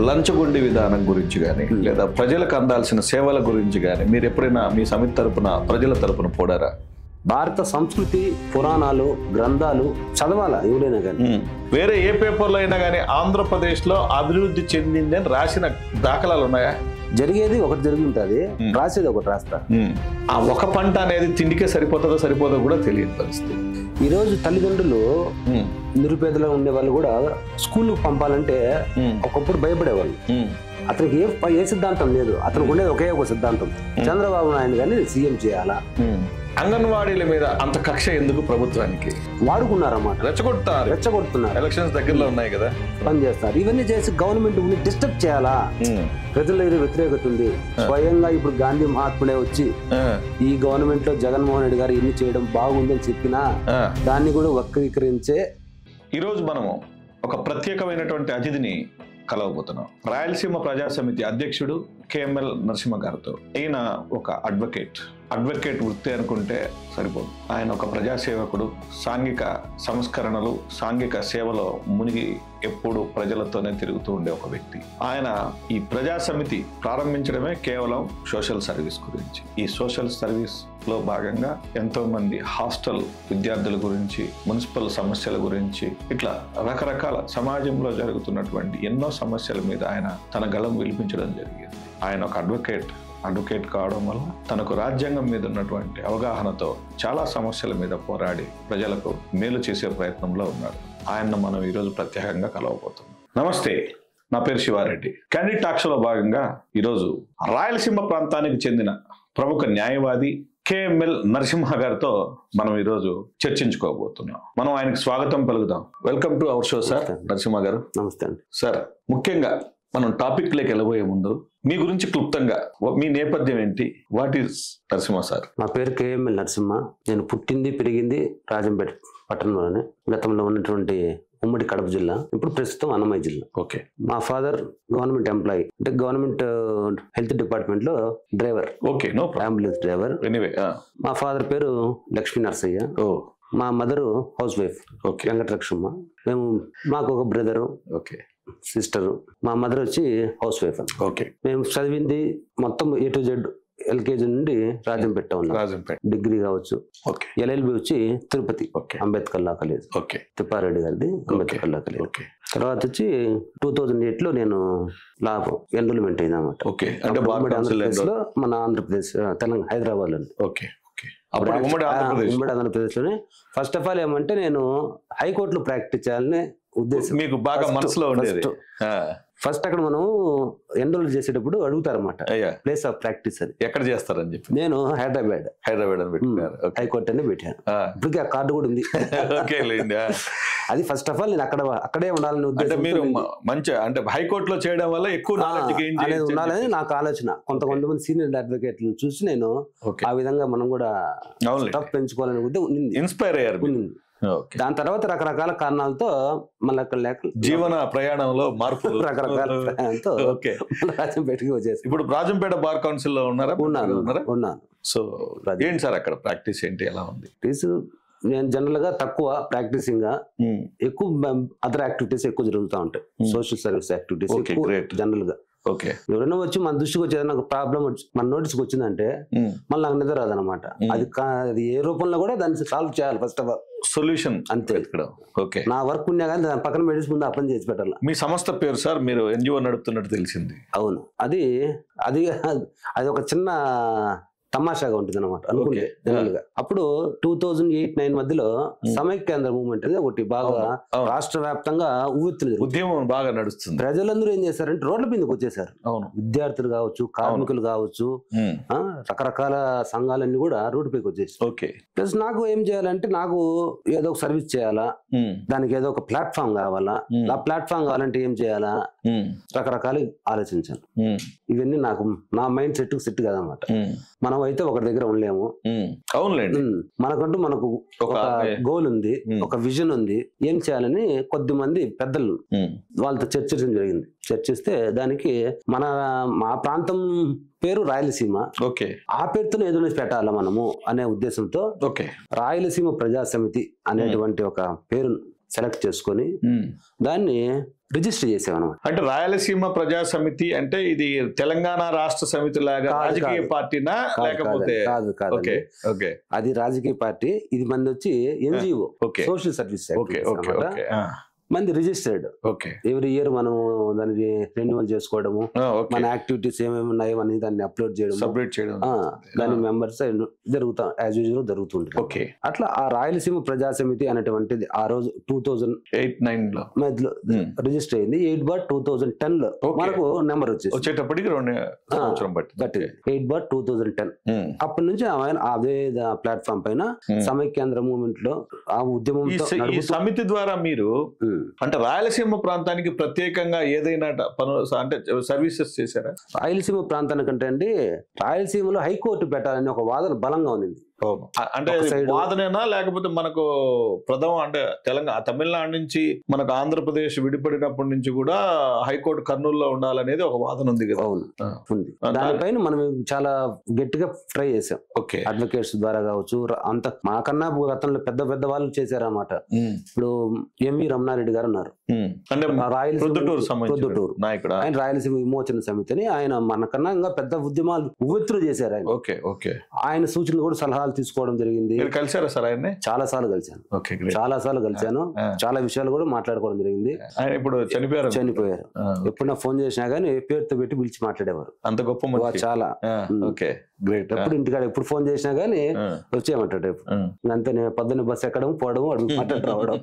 లంచగొండి విధానం గురించి కానీ లేదా ప్రజలకు అందాల్సిన సేవల గురించి కానీ మీరు ఎప్పుడైనా మీ సమితి తరపున ప్రజల తరపున పోడారా? భారత సంస్కృతి పురాణాలు గ్రంథాలు చదవాలా ఎవరైనా కానీ. వేరే ఏ పేపర్లో అయినా కానీ ఆంధ్రప్రదేశ్ లో అభివృద్ధి చెందింది అని రాసిన దాఖలాలు ఉన్నాయా? జరిగేది ఒకటి జరిగి ఉంటుంది, రాసేది ఒకటి రాస్తా. ఆ ఒక పంట అనేది తిండికే సరిపోదో కూడా తెలియని పరిస్థితి. ఈ రోజు తల్లిదండ్రులు నిరుపేదలో ఉండే వాళ్ళు కూడా స్కూల్ పంపాలంటే ఒకప్పుడు భయపడేవాళ్ళు. అతనికి ఏ సిద్ధాంతం లేదు, అతనికి ఉండేది ఒకే ఒక సిద్ధాంతం, చంద్రబాబు నాయుడు గారిని సీఎం చేయాలా. అంగన్వాడీల మీద అంత కక్ష ఎందుకు ప్రభుత్వానికి? వాడుకున్నారన్నమాట, రెచ్చగొడుతున్నారు. ఎలక్షన్స్ దగ్గరలో ఉన్నాయి కదా, పని చేస్తారు. ఇవన్నీ చేసి గవర్నమెంట్ డిస్టర్బ్ చేయాలా? ప్రజల్లో ఏదో వ్యతిరేకత ఉంది. స్వయంగా ఇప్పుడు గాంధీ మహాత్ముడే వచ్చి ఈ గవర్నమెంట్ లో జగన్మోహన్ రెడ్డి గారు ఎన్ని చేయడం బాగుందని చెప్పినా దాన్ని కూడా వక్రీకరించే. ఈరోజు మనము ఒక ప్రత్యేకమైనటువంటి అతిథిని కలవబోతున్నాం. రాయలసీమ ప్రజా సమితి అధ్యక్షుడు కేఎంఎల్ నరసింహ గారితో. ఈయన ఒక అడ్వకేట్ వృత్తి అనుకుంటే సరిపోదు. ఆయన ఒక ప్రజాసేవకుడు, సాంఘిక సంస్కరణలు, సాంఘిక సేవలో మునిగి ఎప్పుడు ప్రజలతోనే తిరుగుతూ ఉండే ఒక వ్యక్తి. ఆయన ఈ ప్రజా సమితి ప్రారంభించడమే కేవలం సోషల్ సర్వీస్ గురించి. ఈ సోషల్ సర్వీస్ లో భాగంగా ఎంతో మంది హాస్టల్ విద్యార్థుల గురించి, మున్సిపల్ సమస్యల గురించి, ఇట్లా రకరకాల సమాజంలో జరుగుతున్నటువంటి ఎన్నో సమస్యల మీద ఆయన తన గళం వినిపించడం జరిగింది. ఆయన ఒక అడ్వకేట్ కావడం వల్ల తనకు రాజ్యాంగం మీద ఉన్నటువంటి అవగాహనతో చాలా సమస్యల మీద పోరాడి ప్రజలకు మేలు చేసే ప్రయత్నంలో ఉన్నాడు. ఆయన్ను మనం ఈరోజు ప్రత్యేకంగా కలవబోతున్నాం. నమస్తే, నా పేరు శివారెడ్డి. క్యాండిడ్ టాక్స్ లో భాగంగా ఈరోజు రాయలసీమ ప్రాంతానికి చెందిన ప్రముఖ న్యాయవాది కేఎంఎల్ నరసింహ గారితో మనం ఈరోజు చర్చించుకోబోతున్నాం. మనం ఆయనకు స్వాగతం పలుకుదాం. Welcome to our show sir Narasimha garu. నమస్తే అండి సార్. ముఖ్యంగా మనం టాపిక్ లోకి వెళ్ళబోయే ముందు మీ గురించి క్లుప్తంగా, మీ నేపథ్యం ఏంటి? What is Narasimha sir? నా పేరు కేఎంఎల్ నరసింహ. నేను పుట్టింది పెరిగింది రాజంపేట పట్టణంలోనే. గతంలో ఉన్నటువంటి ఉమ్మడి కడప జిల్లా, ఇప్పుడు ప్రస్తుతం అన్నమయ్య జిల్లా. ఓకే. మా ఫాదర్ గవర్నమెంట్ ఎంప్లాయీ, అంటే గవర్నమెంట్ హెల్త్ డిపార్ట్మెంట్ లో driver. Okay, no problem. Ambulance driver. Anyway, మా ఫాదర్ పేరు లక్ష్మీ నరసయ్య. మా మదరు హౌస్ వైఫ్ వెంకటలక్ష్మ. మాకు ఒక బ్రదరు, సిస్టరు. మా మదర్ వచ్చి హౌస్ వైఫ్. ఓకే. మేము చదివింది మొత్తం A to Z, LKG నుండి రాజంపేట ఉన్నాం. డిగ్రీ కావచ్చు. LLB వచ్చి తిరుపతి అంబేద్కర్ లా కాలేజ్, తిప్పారెడ్డి గారిది అంబేద్కర్ లా కాలేజ్. తర్వాత వచ్చి 2008 లో నేను లా ఎన్రోల్మెంట్ అయింది అనమాట. ఆంధ్రప్రదేశ్ లో, మన ఆంధ్రప్రదేశ్ తెలంగాణ హైదరాబాద్ లో. ఉమ్మడి ఆంధ్రప్రదేశ్ లోనే. ఫస్ట్ ఆఫ్ ఆల్ ఏమంటే నేను హైకోర్టులో ప్రాక్టీస్ చేయాలని ఉద్దేశం మీకు బాగా మనసులో ఉండేది. ఫస్ట్ అక్కడ మనం ఎన్రోల్ చేసేటప్పుడు అడుగుతారన్నమాట, ప్లేస్ ఆఫ్ ప్రాక్టీస్ అది ఎక్కడ చేస్తారని చెప్పి. నేను హైదరాబాద్ అని పెట్టాను, హైకోర్టు అని పెట్టాను. ఇప్పటికీ ఆ కార్డు కూడా ఉంది. అది ఫస్ట్ ఆఫ్ ఆల్ నేను అక్కడే ఉండాలని ఉద్దేశం. మీరు మంచి అంటే హైకోర్టులో చేయడం వల్ల ఎక్కువ అనేది ఉండాలని నాకు ఆలోచన. కొంతమంది సీనియర్ అడ్వకేట్లను చూసి నేను ఆ విధంగా మనం కూడా స్టాఫ్ పెంచుకోవాలని ఉద్దేశం ఇన్స్పైర్ అయ్యారు. దాని తర్వాత రకరకాల కారణాలతో మళ్ళీ జీవన ప్రయాణంలో మార్పు, రకరకాల ప్రయాణంతో రాజంపేటకి వచ్చేసి ఇప్పుడు రాజంపేట బార్ కౌన్సిల్ లో ఉన్నాను. సో ఏంటి సార్ అక్కడ ప్రాక్టీస్ ఏంటి, ఎలా ఉంది? నేను జనరల్ గా తక్కువ ప్రాక్టీసింగ్ గా, ఎక్కువ అదర్ యాక్టివిటీస్ ఎక్కువ జరుగుతూ ఉంటాయి. సోషల్ సర్వీస్ యాక్టివిటీస్ జనరల్ గా. ఓకే. ఎవరైనా వచ్చి మన దృష్టికి వచ్చేది, నాకు ప్రాబ్లం మన నోటీస్కి వచ్చిందంటే మళ్ళీ నాకు నిద్ర రాదనమాట. అది ఏ రూపంలో కూడా దాన్ని సాల్వ్ చేయాలి. ఫస్ట్ ఆఫ్ ఆల్ సొల్యూషన్ అంతే. ఓకే. నా వర్క్ ఉన్నా కానీ దాని పక్కన మెడిసిన్ ముందు అప్లై చేసి పెట్టాలి. మీ సంస్థ పేరు సార్, మీరు NGO నడుపుతున్నట్టు తెలిసింది. అవును. అది ఒక చిన్న తమాషాగా ఉంటుంది అనమాట అనుకుంటే జనరల్ గా. అప్పుడు 2008-9 మధ్యలో సమైక్యాంధ్ర మూవ్మెంట్ అనేది ఒకటి బాగా రాష్ట్ర వ్యాప్తంగా ఉద్యమం బాగా నడుస్తుంది. ప్రజలందరూ ఏం చేశారంటే రోడ్ల మీదకి వచ్చేసారు. విద్యార్థులు కావచ్చు, కార్మికులు కావచ్చు, రకరకాల సంఘాలన్నీ కూడా రోడ్డు పైకి వచ్చేసి. ప్లస్ నాకు ఏం చేయాలంటే, నాకు ఏదో ఒక సర్వీస్ చేయాలా, దానికి ఏదో ఒక ప్లాట్ఫామ్ కావాలా. ఆ ప్లాట్ఫామ్ కావాలంటే ఏం చేయాలా, రకరకాలు ఆలోచించాను. ఇవన్నీ నాకు నా మైండ్ సెట్ కాదనమాట. మనం అయితే ఒకరి దగ్గర ఉండలేము. అవునులేండి. మనకు ఒక గోల్ ఉంది, ఒక విజన్ ఉంది, ఏం చేయాలని కొద్ది మంది పెద్దలు వాళ్ళతో చర్చించడం జరిగింది. చర్చిస్తే దానికి మా ప్రాంతం పేరు రాయలసీమ. ఆ పేరుతో ఏదో పెట్టాలా మనము అనే ఉద్దేశంతో రాయలసీమ ప్రజా సమితి అనేటువంటి ఒక పేరు సెలెక్ట్ చేసుకొని దాన్ని రిజిస్టర్ చేసామన్నమాట. అంటే రాయలసీమ ప్రజా సమితి అంటే ఇది తెలంగాణ రాష్ట్ర సమితి లాగా రాజకీయ పార్టీనా లేకపోతే? కాదు కాదు, అది రాజకీయ పార్టీ. ఇది మంది వచ్చి ఎన్జిఓ, సోషల్ సర్వీస్ మంది రిజిస్టర్డ్. ఎవ్రీ ఇయర్ మనం దాన్ని రెన్యువల్ చేసుకోవడము, మన యాక్టివిటీస్ ఏమేమి ఉన్నాయో అని దాన్ని అప్లోడ్ చేయడం, దాని మెంబర్స్ జరుగుతుంటుంది. అట్లా ఆ రాయలసీమ ప్రజా సమితి అనేటువంటిది ఆ రోజు 2008-9 మధ్యలో రిజిస్టర్ అయింది. 8/2010 లో మనకు నెంబర్ వచ్చేటప్పటికి 8/2010. అప్పటి నుంచి అదే ప్లాట్ఫామ్ పైన సమైక్యాంధ్ర మూవ్మెంట్ లో ఆ ఉద్యమంతో సమితి ద్వారా మీరు అంటే రాయలసీమ ప్రాంతానికి ప్రత్యేకంగా ఏదైనా అంటే సర్వీసెస్ చేశారా? రాయలసీమ ప్రాంతానికంటే అండి, రాయలసీమలో హైకోర్టు పెట్టాలని ఒక వాదన బలంగా ఉంది. అంటే వాదనేనా లేకపోతే మనకు అంటే తమిళనాడు నుంచి మనకు ఆంధ్రప్రదేశ్ విడిపడినప్పటి నుంచి కూడా హైకోర్టు కర్నూలులో ఉండాలనేది ఒక వాదన ఉంది కదా? ఉంది. దానిపైన మనం చాలా గట్టిగా ట్రై చేసాం. అడ్వకేట్స్ ద్వారా కావచ్చు, అంత మాకన్నా గతంలో పెద్ద పెద్ద వాళ్ళు చేశారన్నమాట. ఇప్పుడు ఎంవి రమణారెడ్డి గారు ఉన్నారు, ప్రొద్దుటూరు నాయకుడు. ఆయన రాయలసీమ విమోచన సమితి అని ఆయన మనకన్నా ఇంకా పెద్ద ఉద్యమాలు ఉవ్వెత్తులు చేశారు. ఆయన సూచనలు కూడా సలహాలు తీసుకోవడం జరిగింది. కలిసారా సార్ ఆయన్ని? చాలా సార్లు కలిశాను. చాలా విషయాలు కూడా మాట్లాడుకోవడం జరిగింది. ఆయన ఇప్పుడు చనిపోయారు. ఎప్పుడు ఫోన్ చేసినా గానీ పేరుతో పెట్టి పిలిచి మాట్లాడేవారు. అంత గొప్ప చాలా ఎప్పుడు ఇంటికాడ ఎప్పుడు ఫోన్ చేసినా గానీ వచ్చేయమంటాడు. అంతే, నేను పొద్దున్న బస్సు ఎక్కడం పోవడం అడుగు మాట్లాడి రావడం.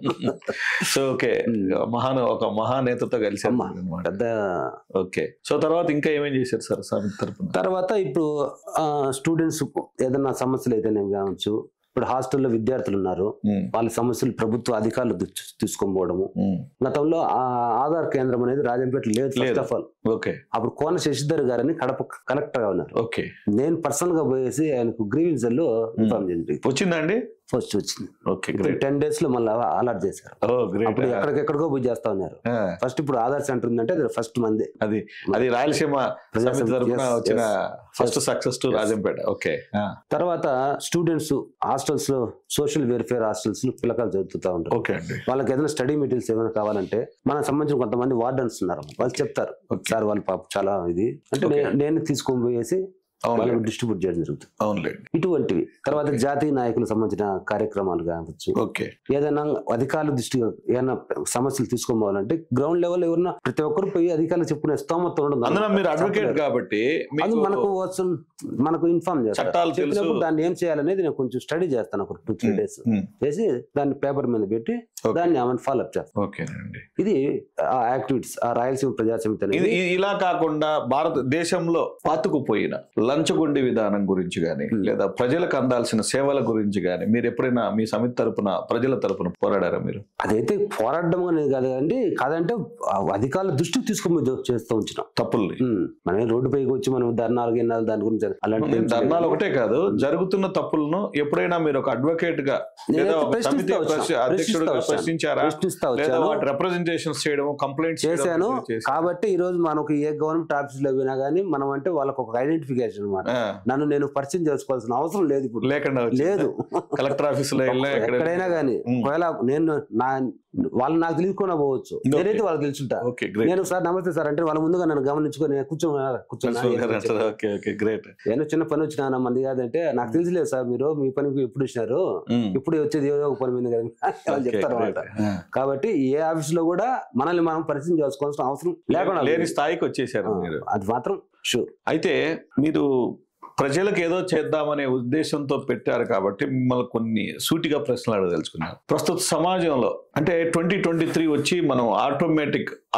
సో ఒక మహానేతతో కలిసి పెద్ద. సో తర్వాత ఇంకా ఏమేం చేశారు సార్ సమితి తరపున? తర్వాత ఇప్పుడు స్టూడెంట్స్ ఏదైనా సమస్యలు అయితే కావచ్చు, ఇప్పుడు హాస్టల్లో విద్యార్థులు ఉన్నారు, వాళ్ళ సమస్యలు ప్రభుత్వ అధికారులు తీసుకొని పోవడము. గతంలో ఆధార్ కేంద్రం అనేది రాజంపేట లేదు. ఫస్ట్ ఆఫ్ ఆల్ అప్పుడు కోన శశిధర్ గారని కడప కలెక్టర్ గా ఉన్నారు. నేను పర్సనల్ గా పోయేసి ఆయనకు గ్రీవెన్స్ లో ఇన్ఫార్మ్ చేయండి. వచ్చిందండి? ఫస్ట్ వచ్చింది. 10 days లో మళ్ళీ అలర్ట్ చేశారు. అప్పుడు ఎక్కడికెక్కడికో పోయి చేస్తా ఉన్నారు. ఫస్ట్ ఇప్పుడు ఆధార్ సెంటర్ ఉందంటే అది ఫస్ట్ మంది. అది రాయలసీమ వచ్చిన ఫస్ట్ సక్సెస్ టు రాజంపేట. తర్వాత స్టూడెంట్స్ హాస్టల్స్ లో, సోషల్ వెల్ఫేర్ హాస్టల్స్ లో పిల్లకాయలు చదువుతూ ఉంటారు. వాళ్ళకి ఏదైనా స్టడీ మెటీరియల్స్ ఏమైనా కావాలంటే మనకు సంబంధించిన కొంతమంది వార్డెన్స్ ఉన్నారు, వాళ్ళు చెప్తారు సార్ వాళ్ళ పాప చాలా ఇది అంటే నేను తీసుకొని పోయేసి వాళ్ళకి డిస్ట్రిబ్యూట్ చేయడం జరుగుతుంది. ఇటువంటివి. తర్వాత జాతీయ నాయకులకు సంబంధించిన కార్యక్రమాలు కావచ్చు, ఏదైనా అధికారుల దృష్టిగా ఏదైనా సమస్యలు తీసుకోవాలంటే గ్రౌండ్ లెవెల్ ఎవరన్నా ప్రతి ఒక్కరు పోయి అధికారులు చెప్పుకునే స్తోమత ఉండదు. మీరు అడ్వకేట్ కాబట్టి అది మనకు ఇన్ఫార్మ్ చేస్తారు. దాన్ని ఏం చేయాలనేది నేను కొంచెం స్టడీ చేస్తాను. ఒక 2-3 days చేసి దాన్ని పేపర్ మీద పెట్టి దాన్ని ఆమె ఫాలోఅప్ చేస్తాను. ఇది యాక్టివిటీస్ ఆ రాయలసీమ ప్రజా సమితి అనేది. ఇలా కాకుండా భారతదేశంలో పాతుకుపోయిన లంచగొండి విధానం గురించి గానీ, లేదా ప్రజలకు అందాల్సిన సేవల గురించి గానీ మీరు ఎప్పుడైనా మీ సమితి తరపున, ప్రజల తరపున పోరాడారా మీరు? అదైతే పోరాడడం అనేది కాదండి, కాదంటే అధికారుల దృష్టికి తీసుకుని చేస్తూ ఉంచినాం తప్పుల్ని. మనం రోడ్డు పైకి వచ్చి మనం ధర్నాలు దాని గురించి అలాంటి ధర్నాలు ఒకటే కాదు, జరుగుతున్న తప్పులను ఎప్పుడైనా మీరు ఒక అడ్వకేట్ గా లేదా ఒక సమితి అధ్యక్షుడుగా ప్రశ్నించారా? లేదా వాటి రిప్రజెంటేషన్స్ చేయడం, కంప్లైంట్స్ చేశాను. కాబట్టి ఈ రోజు మనకు ఏ గవర్నమెంట్ ఆఫీస్ లో పోయినా గానీ మనం అంటే వాళ్ళకి ఒక ఐడెంటిఫికేషన్ అనమాట. నన్ను నేను పరిచయం చేసుకోవాల్సిన అవసరం లేదు ఇప్పుడు. లేదు, కలెక్టర్ ఆఫీస్ లో ఎక్కడైనా గానీ ఒకవేళ నేను వాళ్ళు నాకు తెలుసుకున్నా పోవచ్చు, నేనైతే వాళ్ళకి తెలుసుంటా. నేను సార్ నమస్తే సార్ అంటే వాళ్ళ ముందుగా నన్ను గమనించుకొని కూర్చోన్నా ఏదో చిన్న పని వచ్చినా మంది కాదంటే నాకు తెలియలేదు సార్, మీరు మీ పనికి ఎప్పుడు వచ్చినారు, ఇప్పుడు వచ్చేది ఏదో ఒక పని మీద కదా చెప్తారు అనమాట. కాబట్టి ఏ ఆఫీస్ లో కూడా మనల్ని మనం పరిచయం చేసుకోవాల్సిన అవసరం లేకుండా లేని స్థాయికి వచ్చేసారు. అది మాత్రం షూర్. అయితే మీరు ప్రజలకు ఏదో చేద్దామనే ఉద్దేశంతో పెట్టారు కాబట్టి మిమ్మల్ని కొన్ని సూటిగా ప్రశ్నలు అడగదలుచుకున్నారు. ప్రస్తుత సమాజంలో అంటే 2023 వచ్చి మనం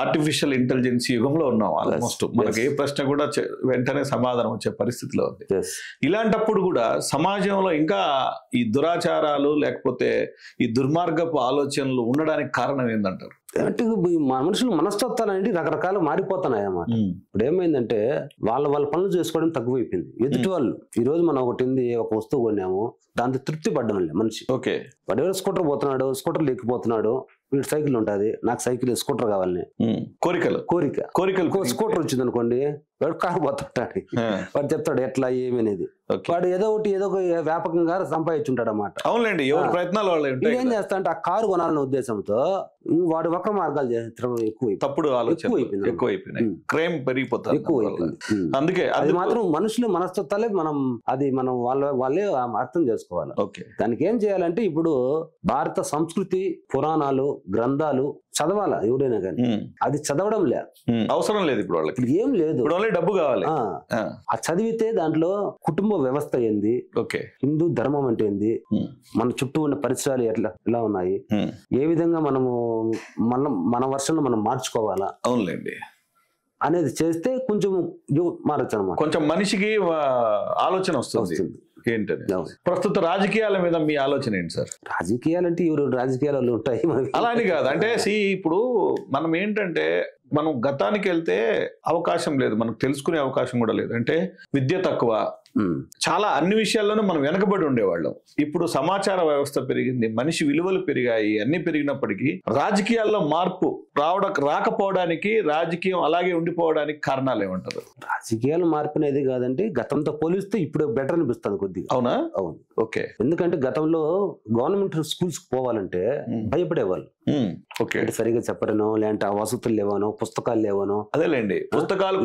ఆర్టిఫిషియల్ ఇంటెలిజెన్స్ యుగంలో ఉన్నాం. ఆల్మోస్ట్ మనకి ఏ ప్రశ్న కూడా వెంటనే సమాధానం వచ్చే పరిస్థితిలో ఉంది. ఇలాంటప్పుడు కూడా సమాజంలో ఇంకా ఈ దురాచారాలు లేకపోతే ఈ దుర్మార్గపు ఆలోచనలు ఉండడానికి కారణం ఏంటంటారు? అంటే మనుషులు మనస్తత్వాలు అనేది రకరకాలు మారిపోతున్నాయి అన్నమాట. ఇప్పుడు ఏమైందంటే వాళ్ళ పనులు చేసుకోవడం తక్కువైపోయింది. ఎదుటి వాళ్ళు ఈ రోజు మనం ఒక వస్తువు కొన్నాము, దాంతో తృప్తి పడ్డం మనిషి. వాడు ఎవరు స్కూటర్ పోతున్నాడు, స్కూటర్ లేకపోతున్నాడు, వీడు సైకిల్ ఉంటుంది, నాకు సైకిల్ స్కూటర్ కావాలని కోరిక. స్కూటర్ వచ్చింది అనుకోండి, వాడు కారు పోతుంటాడు, వాడు చెప్తాడు ఎట్లా ఏమి అనేది. వాడు ఏదో ఒక వ్యాపకంగా సంపాదించుంటాడు అన్నమాట. అవునండి, ఎవరి ప్రయత్నాలు వాళ్ళు. ఏం చేస్తా అంటే ఆ కారు కొనాలనే ఉద్దేశంతో వాడు వక్ర మార్గాలు చేస్తడం ఎక్కువ, తప్పుడు ఆలోచన ఎక్కువైపోయినాయి, క్రైమ్ పెరిగిపోతుంది ఎక్కువైపోయింది. అందుకే అది మాత్రం మనుషులు మనస్తత్వాలే మనం వాళ్ళే అర్థం చేసుకోవాలి. దానికి ఏం చేయాలంటే ఇప్పుడు భారత సంస్కృతి, పురాణాలు, గ్రంథాలు చదవాలా ఎవరైనా కానీ. అది చదవడం లేదు, అవసరం లేదు ఇప్పుడు వాళ్ళకి, ఏం లేదు, డబ్బు కావాలి. ఆ చదివితే దాంట్లో కుటుంబ వ్యవస్థ ఏంది, హిందూ ధర్మం అంటే ఏంది, మన చుట్టూ ఉన్న పరిసరాలు ఎలా ఉన్నాయి, ఏ విధంగా మనము మన వర్షంలో మనం మార్చుకోవాలా, అవునులేండి అనేది చేస్తే కొంచెం మారచ్చు అన్నమాట. కొంచెం మనిషికి ఆలోచన వస్తుంది. ఏంటని ప్రస్తుత రాజకీయాల మీద మీ ఆలోచన ఏంటి సార్? రాజకీయాలంటే ఎవరు రాజకీయాలు ఉంటాయి అలా అని కాదు, అంటే ఇప్పుడు మనం ఏంటంటే మనం గతానికి వెళ్తే అవకాశం లేదు, మనకు తెలుసుకునే అవకాశం కూడా లేదు. అంటే విద్య తక్కువ, చాలా అన్ని విషయాల్లోనూ మనం వెనకబడి ఉండేవాళ్ళం. ఇప్పుడు సమాచార వ్యవస్థ పెరిగింది, మనిషి విలువలు పెరిగాయి, అన్ని పెరిగినప్పటికీ రాజకీయాల్లో మార్పు రాకపోవడానికి, రాజకీయం అలాగే ఉండిపోవడానికి కారణాలు ఏమంటారు? రాజకీయాలు మార్పు అనేది కాదండి, గతంతో పోలిస్తే ఇప్పుడు బెటర్ అనిపిస్తుంది కొద్దిగా. అవునా? అవును. ఓకే. ఎందుకంటే గతంలో గవర్నమెంట్ స్కూల్స్ పోవాలంటే భయపడేవాళ్ళు. అంటే సరిగా చెప్పరనో, లేదంటే ఆ వసతులు లేవనో, పుస్తకాలు లేవనో. అదేలేండి, పుస్తకాలు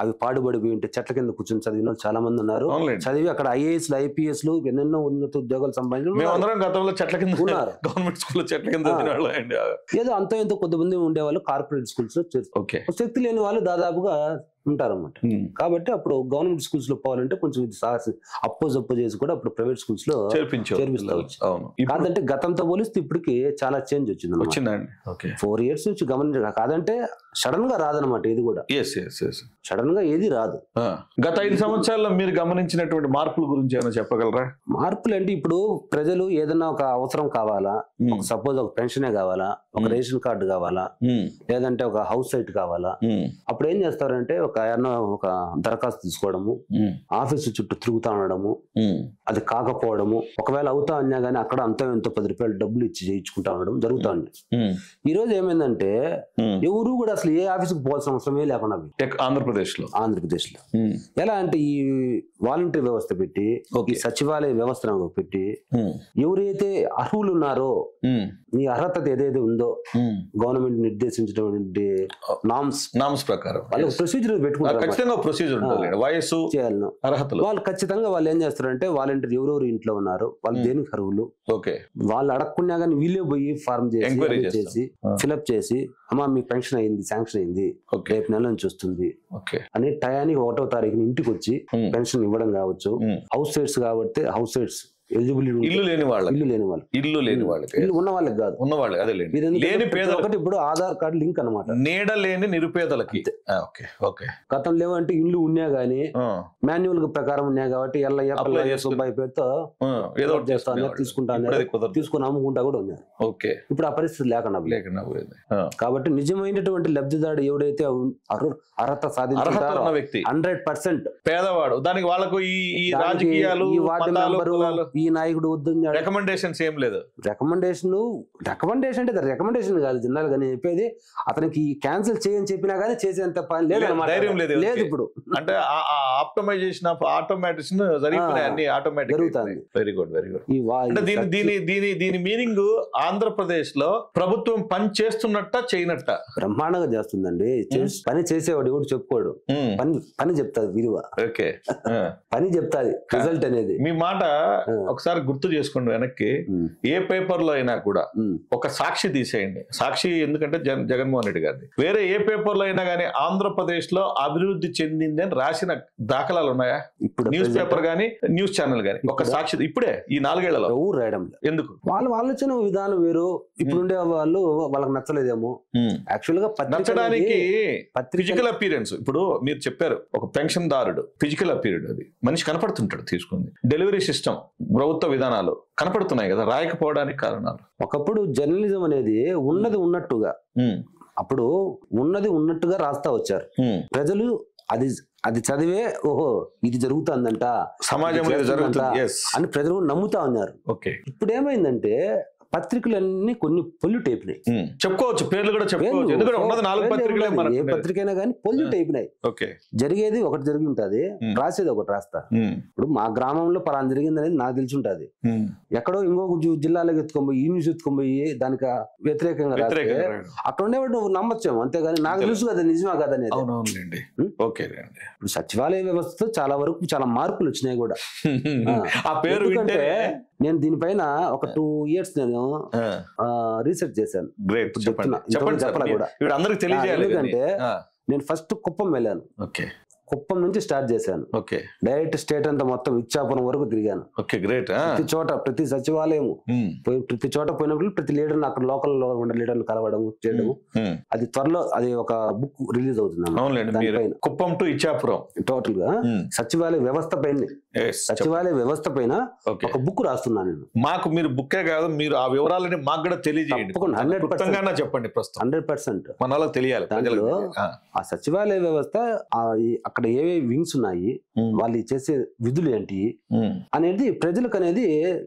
అవి పాడుబడిపోయి ఉంటే చెట్ల కింద కూర్చొని చదివిన చాలా మంది ఉన్నారు. చదివి అక్కడ IAS లు, IPS లు, ఎన్నెన్నో ఉన్నత ఉద్యోగాలు సంపాదించిన గతంలో చెట్ల కింద ఉన్నారు. గవర్నమెంట్ స్కూల్ చెట్ల కింద ఏదో అంతో ఎంతో కొద్దిమంది ఉండేవాళ్ళు కార్పొరేట్ స్కూల్స్ లో. శక్తి లేని వాళ్ళు దాదాపుగా ఉంటారన్నమాట. కాబట్టి అప్పుడు గవర్నమెంట్ స్కూల్స్ లో పోవాలంటే కొంచెం అప్పో చేసి కూడా అప్పుడు ప్రైవేట్ స్కూల్స్ లో చేర్పిస్తారు. కాదంటే గతంతో పోలిస్తే ఇప్పటికి చాలా చేంజ్ వచ్చిందండి. 4 years నుంచి గమనించ, కాదంటే సడన్ గా రాదనమాట ఇది కూడా. సడన్ గా ఏది రాదు. గత 5 సంవత్సరాల్లో మీరు గమనించినటువంటి మార్పుల గురించి ఏమైనా చెప్పగలరా? మార్పులు అంటే ఇప్పుడు ప్రజలు ఏదైనా ఒక అవసరం కావాలా, సపోజ్ ఒక పెన్షనే కావాలా, ఒక రేషన్ కార్డు కావాలా, లేదంటే ఒక హౌస్ సైట్ కావాలా, అప్పుడు ఏం చేస్తారంటే ఒక దరఖాస్తు తీసుకోవడము, ఆఫీసు చుట్టూ తిరుగుతా ఉండడము, అది కాకపోవడము, ఒకవేళ అవుతా అన్నా గానీ అక్కడ అంతా ఎంతో 10 రూపాయలు డబ్బులు ఇచ్చి చేయించుకుంటా ఉండడం జరుగుతా ఉంది. ఈ రోజు ఏమైందంటే ఎవరు కూడా అసలు ఏ ఆఫీసుకు పోవాల్సిన అవసరమే లేకుండా ఆంధ్రప్రదేశ్ లో ఎలా అంటే ఈ వాలంటీర్ వ్యవస్థ పెట్టి, ఈ సచివాలయ వ్యవస్థను పెట్టి, ఎవరైతే అర్హులు ఉన్నారో, ఈ అర్హత ఏదైతే ఉందో గవర్నమెంట్ నిర్దేశించినటువంటి నామ్స్ ప్రకారం వాళ్ళకి ప్రొసీజర్ పెట్టుకుంటారు, వయసు చేయాలను అర్హతలు. వాళ్ళు ఖచ్చితంగా వాళ్ళు ఏం చేస్తారంటే వాలంటీర్ ఎవరెవరు ఇంట్లో ఉన్నారు, వాళ్ళు దేనికి అర్హులు, వాళ్ళు అడగకున్నా కానీ వీళ్ళే పోయి ఫార్మ్ చేసి ఫిల్అప్ చేసి, అమ్మా మీ పెన్షన్ అయింది, శాంక్షన్ అయింది, రేపు నెల నుంచి వస్తుంది అని టయానికి 1వ తారీఖుని ఇంటికి వచ్చి పెన్షన్ ఇవ్వడం కావచ్చు. హౌస్ సైట్స్ కాబట్టి హౌస్ సైట్స్ ఎలిజిబిలిటీ, ఇల్లు లేని వాళ్ళకి, ఇల్లు ఉన్న వాళ్ళకి కాదు, ఉన్నవాళ్ళు అదే ఒకటి ఇప్పుడు ఆధార్ కార్డు లింక్ అనమాట, నీడ లేని నిరుపేదలకి. గతం లేవంటే ఇల్లు ఉన్నా గానీ మాన్యువల్ ప్రకారం ఉన్నా కాబట్టి ఎల్లయ్య సుబ్బాయి పేరుతో ఏదో తీసుకుని అమ్ముకుంటా కూడా ఉన్నారు. ఇప్పుడు ఆ పరిస్థితి లేకుండా కాబట్టి నిజమైనటువంటి లబ్ధిదారుడు ఎవడైతే అర్హత సాధించారో 100% పేదవాడు, దానికి వాళ్ళకు ఈ రాజకీయాలు, ఈ వార్డు మెంబరు, ఈ నాయకుడు వద్దు, రికమెండేషన్స్ ఏం లేదు. రికమెండేషన్ అంటే రికమెండేషన్ కాదు, జనరల్ గా చెప్పేది అతనికి క్యాన్సిల్ చేయని చెప్పినా గానీ చేసేంత పని లేదు, ధైర్యం లేదు ఇప్పుడు. అంటే ఆప్టమైజేషన్ ఆఫ్ ఆటోమేటిక్స్ జరుగుతుంది. Very good. దీని మీనింగ్ ఆంధ్రప్రదేశ్ లో ప్రభుత్వం పని చేస్తున్నట్ట చేయనట్ట? బ్రహ్మాండంగా చేస్తుందండి. పని చేసేవాడు ఎవడు చెప్పుకోడు, పని చెప్తాది విలువ, పని చెప్తాది రిజల్ట్ అనేది. మీ మాట ఒకసారి గుర్తు చేసుకోండి వెనక్కి. ఏ పేపర్ లో అయినా కూడా ఒక సాక్షి తీసేయండి, సాక్షి ఎందుకంటే జగన్మోహన్ రెడ్డి గారిది, వేరే ఏ పేపర్ లో అయినా కానీ ఆంధ్రప్రదేశ్ లో అభివృద్ధి చెందింది అని రాసిన దాఖలాలు ఉన్నాయా? ఇప్పుడు న్యూస్ పేపర్ గానీ న్యూస్ ఛానల్ గానీ ఒక సాక్షి ఇప్పుడే ఈ 4 ఏళ్లలో ఊరు రాయడం ఎందుకు? వాళ్ళ ఆలోచన విధానం వేరు. ఇప్పుడు ఉండే వాళ్ళు వాళ్ళకి నచ్చలేదేమో. యాక్చువల్ గా నచ్చడానికి ఫిజికల్ అపీరెన్స్, ఇప్పుడు మీరు చెప్పారు ఒక పెన్షన్ దారుడు ఫిజికల్ అపీరియడ్, అది మనిషి కనపడుతుంటాడు తీసుకుంది. డెలివరీ సిస్టమ్, ప్రభుత్వ విధానాలు కనపడుతున్నాయి కదా, రాయకపోవడానికి కారణాలు. ఒకప్పుడు జర్నలిజం అనేది ఉన్నది ఉన్నట్టుగా రాస్తా వచ్చారు ప్రజలు. అది చదివే ఓహో ఇది జరుగుతుందంట, సమాజంలో అని ప్రజలు నమ్ముతా ఉన్నారు. ఇప్పుడు ఏమైందంటే పత్రికలన్నీ కొన్ని పొల్యూట్ అయిపోయినాయి. చెప్పుకోవచ్చు, పేర్లు కూడా చెప్పుకోవచ్చు, ఎందుకంటే ఉన్నది 4 పత్రికలే. ఏ పత్రికైనా కానీ పొల్యూట్ అయిపోయినాయి. జరిగేది ఒకటి జరిగి ఉంటది, రాసేది ఒకటి రాస్తా. ఇప్పుడు మా గ్రామంలో పలానా జరిగింది అనేది నాకు తెలిసి ఉంటది. ఎక్కడో ఇంకొక జిల్లాలోకి ఎత్తుకోబోయి ఈ న్యూస్ ఎత్తుకోబోయి దానికి వ్యతిరేకంగా రాస్తే అక్కడ ఉండేవాడు నువ్వు నమ్మచ్చాము, అంతేగాని నాకు తెలుసు కదా నిజమా కదా అనేది. ఇప్పుడు సచివాలయ వ్యవస్థతో చాలా వరకు చాలా మార్పులు వచ్చినాయి కూడా. ఎందుకంటే నేను దీనిపైన ఒక 2 years నేను రీసెర్చ్ చేశాను. చెప్పాలి కూడా, ఎందుకంటే నేను ఫస్ట్ కుప్పం వెళ్ళాను. కుప్పం నుంచి స్టార్ట్ చేశాను. డైరెక్ట్ స్టేట్ అంతా మొత్తం ఇచ్చాపురం వరకు తిరిగాను. ప్రతి చోట ప్రతి సచివాలయం ప్రతి చోట పోయినప్పుడు ప్రతి లీడర్ అక్కడ లోకల్ లీడర్లు కలవడం చేయడం. అది త్వరలో అది ఒక బుక్ రిలీజ్ అవుతుంది. కుప్పం టు ఇచ్చాపురం టోటల్ గా సచివాలయ వ్యవస్థ పైన ఒక బుక్ రాస్తున్నాను నేను. మాకు మీరు బుక్కే కాదు, మీరు ఆ వివరాలని మాకు కూడా తెలియజేయండి. 100% చెప్పండి. 100% మన వాళ్ళకి తెలియాలి. దాంట్లో ఆ సచివాలయ వ్యవస్థ అక్కడ ఏవే వింగ్స్ ఉన్నాయి, వాళ్ళు చేసే విధులు ఏంటి అనేది ప్రజలకు అనేది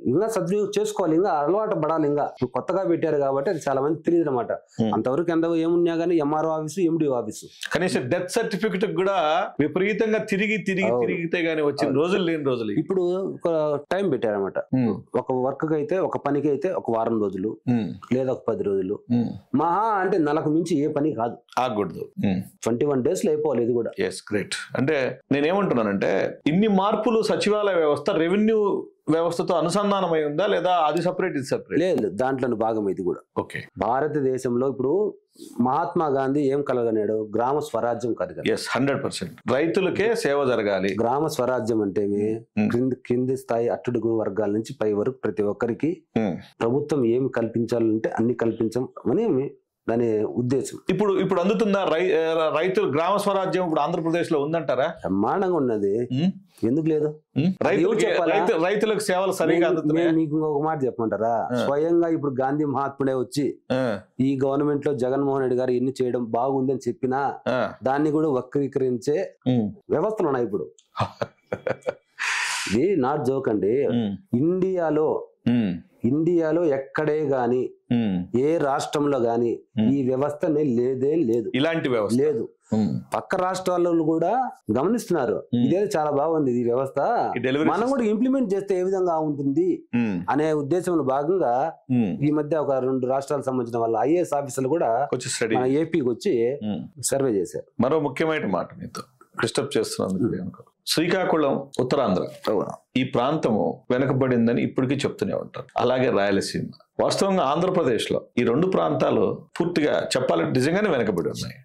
ఇంకా సద్వినియోగం చేసుకోవాలి, ఇంకా అలవాటు పడాలి. ఇంకా కొత్తగా పెట్టారు కాబట్టి అది చాలా మంది తెలియదు అనమాట. అంతవరకు ఎంత ఏమున్నా కానీ ఎంఆర్ఓ ఆఫీసు, ఎండిఓ ఆఫీసు, కనీసం డెత్ సర్టిఫికెట్ కూడా విపరీతంగా తిరిగితే గానీ వచ్చిన రోజులు లేని రోజులు. ఇప్పుడు ఒక టైం పెట్టారనమాట. ఒక వర్క్ కి అయితే ఒక పనికి అయితే ఒక వారం రోజులు లేదా ఒక 10 రోజులు, మహా అంటే నెలకు మించి ఏ పని కాదు, ఆగకూడదు. 21 days లో అయిపోవాలి. ఇది కూడా గ్రేట్. అంటే నేనేమంటున్నానంటే ఇన్ని మార్పులు సచివాలయ వ్యవస్థ రెవెన్యూ వ్యవస్థతో అనుసంధానమై ఉందా లేదా అది సపరేట్ ఇది సపరేట్? లేదు, దాంట్లో భాగం ఇది కూడా. భారతదేశంలో ఇప్పుడు మహాత్మా గాంధీ ఏం కలగనాడు? గ్రామ స్వరాజ్యం కలగ. 100% రైతులకే సేవ జరగాలి. గ్రామ స్వరాజ్యం అంటే కింది స్థాయి అట్టడుగు వర్గాల నుంచి పై వరకు ప్రతి ఒక్కరికి ప్రభుత్వం ఏమి కల్పించాలంటే అన్ని కల్పించమని దాని ఉద్దేశం. ఇప్పుడు అందుతుందా రైతులు గ్రామ స్వరాజ్యం? ఇప్పుడు ఆంధ్రప్రదేశ్ లో ఉందంటారా? బ్రహ్మాండంగా ఉన్నది. ఎందుకు లేదు? రైతులకు సేవలు సరిగా అందుతున్నాయి. మీకు ఇంకొక మాట చెప్పమంటారా? స్వయంగా ఇప్పుడు గాంధీ మహాత్ముడే వచ్చి ఈ గవర్నమెంట్ లో జగన్మోహన్ రెడ్డి గారు ఎన్ని చేయడం బాగుంది అని చెప్పినా దాన్ని కూడా వక్రీకరించే వ్యవస్థలు ఉన్నాయి ఇప్పుడు. ఇది నాట్ జోక్ అండి. ఇండియాలో ఎక్కడే గాని ఏ రాష్ట్రంలో గాని ఈ వ్యవస్థ లేదే లేదు. ఇలాంటి వ్యవస్థ లేదు. పక్క రాష్ట్రాల్లో కూడా గమనిస్తున్నారు. ఇదే చాలా బాగుంది ఈ వ్యవస్థ, మనం కూడా ఇంప్లిమెంట్ చేస్తే ఏ విధంగా ఉంటుంది అనే ఉద్దేశంలో భాగంగా ఈ మధ్య ఒక 2 రాష్ట్రాలకు సంబంధించిన వాళ్ళ ఐఏఎస్ ఆఫీసర్లు కూడా మన ఏపీకి వచ్చి సర్వే చేశారు. మరో ముఖ్యమైన మాట మీతో డిస్టర్బ్ చేస్తున్నందుకు, శ్రీకాకుళం ఉత్తరాంధ్ర ఈ ప్రాంతము వెనకబడిందని ఇప్పటికీ చెప్తూనే ఉంటారు. అలాగే రాయలసీమ. వాస్తవంగా ఆంధ్రప్రదేశ్ లో ఈ 2 ప్రాంతాలు పూర్తిగా చెప్పాలంటే నిజంగానే వెనకబడి ఉన్నాయి.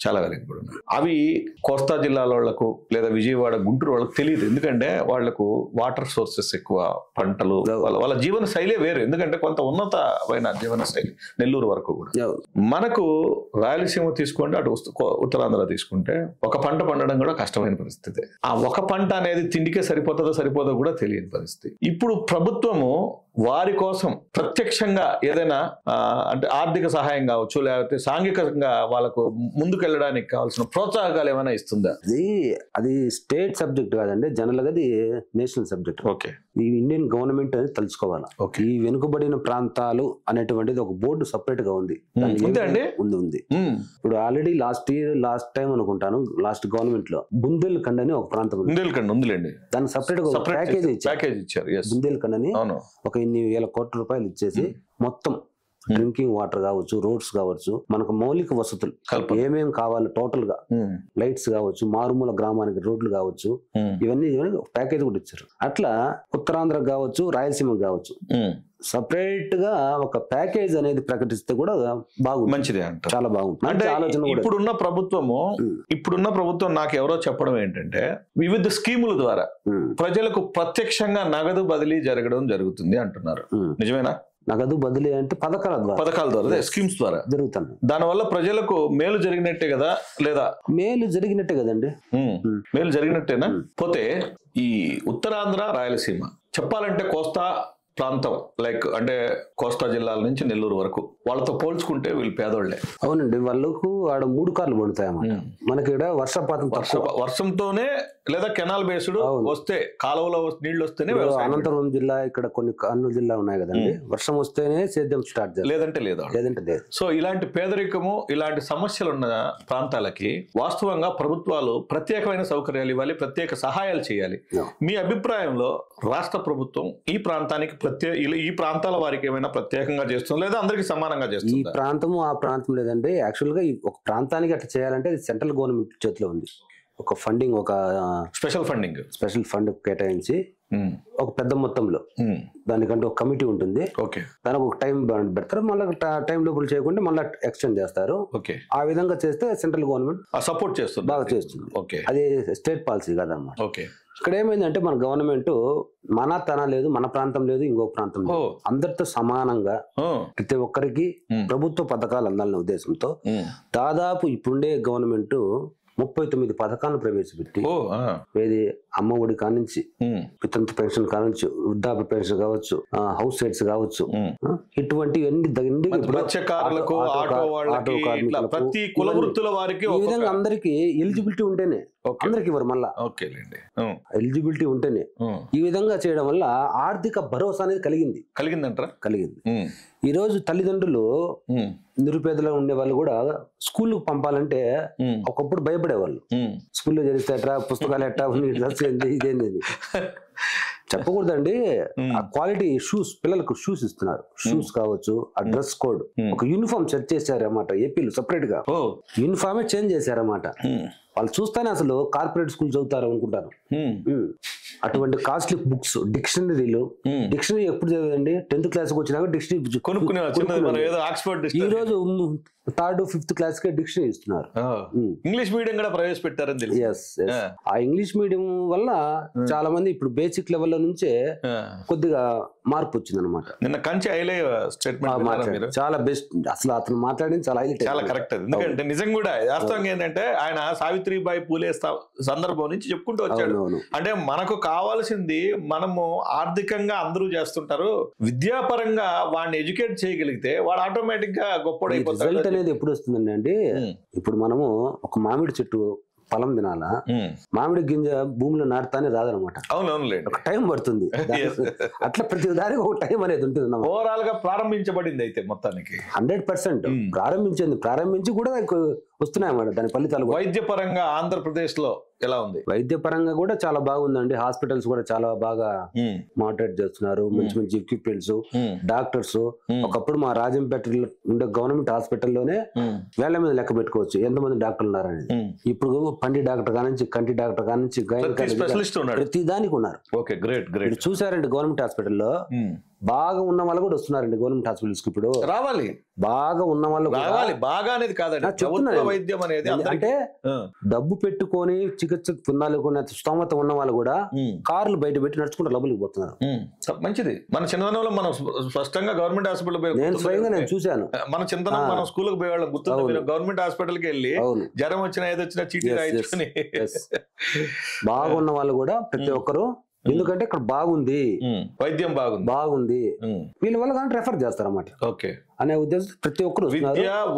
చాలా వెనకబడి ఉన్నాయి. అవి కోస్తా జిల్లాల వాళ్లకు లేదా విజయవాడ, గుంటూరు వాళ్ళకు తెలియదు. ఎందుకంటే వాళ్లకు వాటర్ సోర్సెస్ ఎక్కువ, పంటలు, వాళ్ళ జీవన శైలే వేరు. ఎందుకంటే కొంత ఉన్నతమైన జీవన శైలి నెల్లూరు వరకు కూడా. మనకు రాయలసీమ తీసుకుంటే అటు ఉత్తరాంధ్ర తీసుకుంటే ఒక పంట పండడం కూడా కష్టమైన పరిస్థితి. ఆ ఒక పంట అనేది తిండికే సరిపోదో కూడా తెలియని పరిస్థితి. ఇప్పుడు ప్రభుత్వము వారి కోసం ప్రత్యక్షంగా ఏదైనా అంటే ఆర్థిక సహాయం కావచ్చు, లేకపోతే సాంఘికంగా వాళ్ళకు ముందుకెళ్ళడానికి కావాల్సిన ప్రోత్సాహకాలు ఏమైనా ఇస్తుందా? అది స్టేట్ సబ్జెక్ట్ కాదండి, జనరల్ గా అది నేషనల్ సబ్జెక్ట్. ఈ ఇండియన్ గవర్నమెంట్ అనేది తెలుసుకోవాలి. ఈ వెనుకబడిన ప్రాంతాలు అనేటువంటిది ఒక బోర్డు సపరేట్ గా ఉంది. ఉంది. ఇప్పుడు ఆల్రెడీ లాస్ట్ టైం అనుకుంటాను, లాస్ట్ గవర్నమెంట్ లో బుందేల్ఖండ్ అని ఒక ప్రాంతం ఉందిలేండి. దానికి సపరేట్ గా ప్యాకేజ్ ఇచ్చారు. బుందేల్ఖండ్ అని ఒక ఇన్ని వేల కోట్ల రూపాయలు ఇచ్చేసి మొత్తం డ్రింకింగ్ వాటర్ కావచ్చు, రోడ్స్ కావచ్చు, మనకు మౌలిక వసతులు ఏమేమి కావాలి టోటల్ గా, లైట్స్ కావచ్చు, మారుమూల గ్రామానికి రోడ్లు కావచ్చు, ఇవన్నీ ప్యాకేజ్ కూడా ఇచ్చారు. అట్లా ఉత్తరాంధ్ర కావచ్చు, రాయలసీమ కావచ్చు, సపరేట్ గా ఒక ప్యాకేజ్ అనేది ప్రకటిస్తే కూడా బాగుంది. మంచిదే అంట. చాలా బాగుంది. అంటే ఇప్పుడున్న ప్రభుత్వం నాకు ఎవరో చెప్పడం ఏంటంటే వివిధ స్కీముల ద్వారా ప్రజలకు ప్రత్యక్షంగా నగదు బదిలీ జరుగుతుంది అంటున్నారు. నిజమేనా? నగదు బదిలీ అంటే పథకాల ద్వారా స్కీమ్స్ ద్వారా జరుగుతుంది. దానివల్ల ప్రజలకు మేలు జరిగినట్టే కదా? లేదా మేలు జరిగినట్టే కదండి. మేలు జరిగినట్టేనా? పోతే ఈ ఉత్తరాంధ్ర, రాయలసీమ చెప్పాలంటే కోస్తా ప్రాంతం లైక్ అంటే కోస్తా జిల్లాల నుంచి నెల్లూరు వరకు వాళ్ళతో పోల్చుకుంటే వీళ్ళు పేదోళ్లే. అవునండి, వాళ్ళకు ఆడ 3 కార్లు పడుతాయన్నమాట. మనకి ఇక్కడ వర్షపాతం వర్షంతోనే లేదా కెనాల్ బేస్డ్ వస్తే కాలువలో నీళ్లు వస్తేనే. అనంతపురం జిల్లా ఇక్కడ కొన్ని కర్నూలు జిల్లా ఉన్నాయి కదండి, వర్షం వస్తేనే సేద్యం స్టార్ట్ చేయాలి, లేదంటే లేదు. సో ఇలాంటి పేదరికము ఇలాంటి సమస్యలు ఉన్న ప్రాంతాలకి వాస్తవంగా ప్రభుత్వాలు ప్రత్యేకమైన సౌకర్యాలు ఇవ్వాలి, ప్రత్యేక సహాయాలు చేయాలి. మీ అభిప్రాయంలో రాష్ట్ర ప్రభుత్వం ఈ ప్రాంతానికి ఈ ప్రాంతాల వారికి ఏమైనా ప్రత్యేకంగా చేస్తుంది లేదా అందరికి సమానంగా చేస్తుంది? ఈ ప్రాంతము ఆ ప్రాంతం లేదండి. యాక్చువల్ గా ఒక ప్రాంతానికి అట్లా చేయాలంటే సెంట్రల్ గవర్నమెంట్ చేతిలో ఉంది. ఒక ఫండింగ్, ఒక స్పెషల్ ఫండ్ కేటాయించి ఒక పెద్ద మొత్తంలో దానికంటే ఒక కమిటీ ఉంటుంది. దానికి ఒక టైం పెడతారు, మళ్ళీ టైం లోపల చేయకుండా మళ్ళీ ఎక్స్టెండ్ చేస్తారు. ఆ విధంగా చేస్తే సెంట్రల్ గవర్నమెంట్ సపోర్ట్ చేస్తుంది, బాగా చేస్తుంది. అది స్టేట్ పాలసీ కాదన్నమాట. ఇక్కడ ఏమైందంటే మన గవర్నమెంట్ మన తన లేదు, మన ప్రాంతం లేదు, ఇంకో ప్రాంతం లేదు, అందరితో సమానంగా ప్రతి ఒక్కరికి ప్రభుత్వ పథకాలు అందాలనే ఉద్దేశంతో దాదాపు ఇప్పుడుండే గవర్నమెంట్ 39 పథకాలను ప్రవేశపెట్టి, ఏది అమ్మ ఒడి కానించి, వితంతు పెన్షన్ కానించి, వృద్ధాప్య పెన్షన్ కావచ్చు, హౌస్ రేట్స్ కావచ్చు, ఇటువంటి ప్రతి కుల వృత్తుల వారికి ఈ విధంగా అందరికి ఎలిజిబిలిటీ ఉంటేనే అందరికి ఇవ్వరు. మళ్ళా ఎలిజిబిలిటీ ఉంటేనే ఈ విధంగా చేయడం వల్ల ఆర్థిక భరోసా అనేది కలిగింది. ఈ రోజు తల్లిదండ్రులు నిరుపేదలో ఉండే వాళ్ళు కూడా స్కూల్ పంపాలంటే ఒకప్పుడు భయపడేవాళ్ళు. స్కూల్లో చేరిస్తేట్రా, పుస్తకాలు ఎట్టా, ఇదేంది చెప్పకూడదండి. ఆ క్వాలిటీ షూస్, పిల్లలకు షూస్ ఇస్తున్నారు. షూస్ కావచ్చు, ఆ డ్రెస్ కోడ్, ఒక యూనిఫామ్ సెట్ చేశారన్నమాట. ఏపీలో సెపరేట్ గా యూనిఫామే చేంజ్ చేశారన్నమాట. వాళ్ళు చూస్తానే అసలు కార్పొరేట్ స్కూల్ చదువుతారు అనుకుంటారు. అటువంటి కాస్ట్లీ బుక్స్, డిక్షనరీ ఎప్పుడు చదవండి, 10th క్లాస్ వచ్చినాక డిక్షనరీ ఈ రోజు 3rd, 5th క్లాస్ కే డిక్షనరీ ఇస్తున్నారు. ఇంగ్లీష్ మీడియం కూడా ప్రవేశపెట్టారని తెలుసు. ఆ ఇంగ్లీష్ మీడియం వల్ల చాలా మంది ఇప్పుడు బేసిక్ లెవెల్ లో నుంచే కొద్దిగా మార్పు వచ్చింది అనమాట. నిన్న కంచి స్టేట్మెంట్ చాలా బెస్ట్. అసలు అతను మాట్లాడింది చాలా కరెక్ట్. ఎందుకంటే నిజం కూడా వాస్తవంగా ఏంటంటే ఆయన సావిత్రిబాయి పూలే సందర్భం నుంచి చెప్పుకుంటూ వచ్చాడు. అంటే మనకు కావాల్సింది మనము ఆర్థికంగా అందరూ చేస్తుంటారు, విద్యాపరంగా వాడిని ఎడ్యుకేట్ చేయగలిగితే వాడు ఆటోమేటిక్ గా గొప్పడైపోతాడు. రిజల్ట్ అనేది ఎప్పుడు వస్తుందండి ఇప్పుడు మనము ఒక మామిడి చెట్టు ఫలం తినాలా, మామిడి గింజ భూమిలో నాటుతానే రాదనమాట. ఒక టైం పడుతుంది. అట్లా ప్రతి దానికి ఒక టైం అనేది ఉంటుంది. ఓవరాల్ గా ప్రారంభించబడింది అయితే మొత్తానికి 100% ప్రారంభించి కూడా వస్తున్నాయి అన్నమాట దాని ఫలితాలు. వైద్య పరంగా ఆంధ్రప్రదేశ్ లో ఎలా ఉంది? వైద్య పరంగా కూడా చాలా బాగుందండి. హాస్పిటల్స్ కూడా చాలా బాగా మోడరేట్ చేస్తున్నారు. మంచి ఎక్విప్మెంట్స్, డాక్టర్స్. ఒకప్పుడు మా రాజంపేటలో ఉండే గవర్నమెంట్ హాస్పిటల్లోనే వేళ్ల మీద లెక్క పెట్టుకోవచ్చు ఎంతమంది డాక్టర్లు ఉన్నారని. ఇప్పుడు పండి డాక్టర్ కానించి, కంటి డాక్టర్ కానించి, ప్రతి దానికి ఉన్నారు. చూసారండి గవర్నమెంట్ హాస్పిటల్లో బాగా ఉన్న వాళ్ళు కూడా వస్తున్నారండి గవర్నమెంట్ హాస్పిటల్స్ కి. ఇప్పుడు రావాలి, బాగా ఉన్న వాళ్ళు బాగా అనేది కాదండి, వైద్యం అనేది. అంటే డబ్బు పెట్టుకొని చికిత్స పొందాలనుకునే స్తోమత ఉన్న వాళ్ళు కూడా కార్లు బయట పెట్టి నడుచుకుంటూ లోపలికి పోతున్నారు. మంచిది. మన చిన్నతనంలో మనం స్పష్టంగా గవర్నమెంట్ హాస్పిటల్ నేను చూశాను. మన చిన్నతనం మనం స్కూల్కి పోయేవాళ్ళం గుర్తుంది. గవర్నమెంట్ హాస్పిటల్కి వెళ్ళి జ్వరం వచ్చినా ఏదొచ్చినా చీటీ రాయించుకుని బాగున్న వాళ్ళు కూడా ప్రతి ఒక్కరు, ఎందుకంటే ఇక్కడ బాగుంది, వైద్యం బాగుంది వీళ్ళ వల్ల కానీ రెఫర్ చేస్తారన్నమాట. ఓకే అనే ఉద్దేశం ప్రతి ఒక్కరు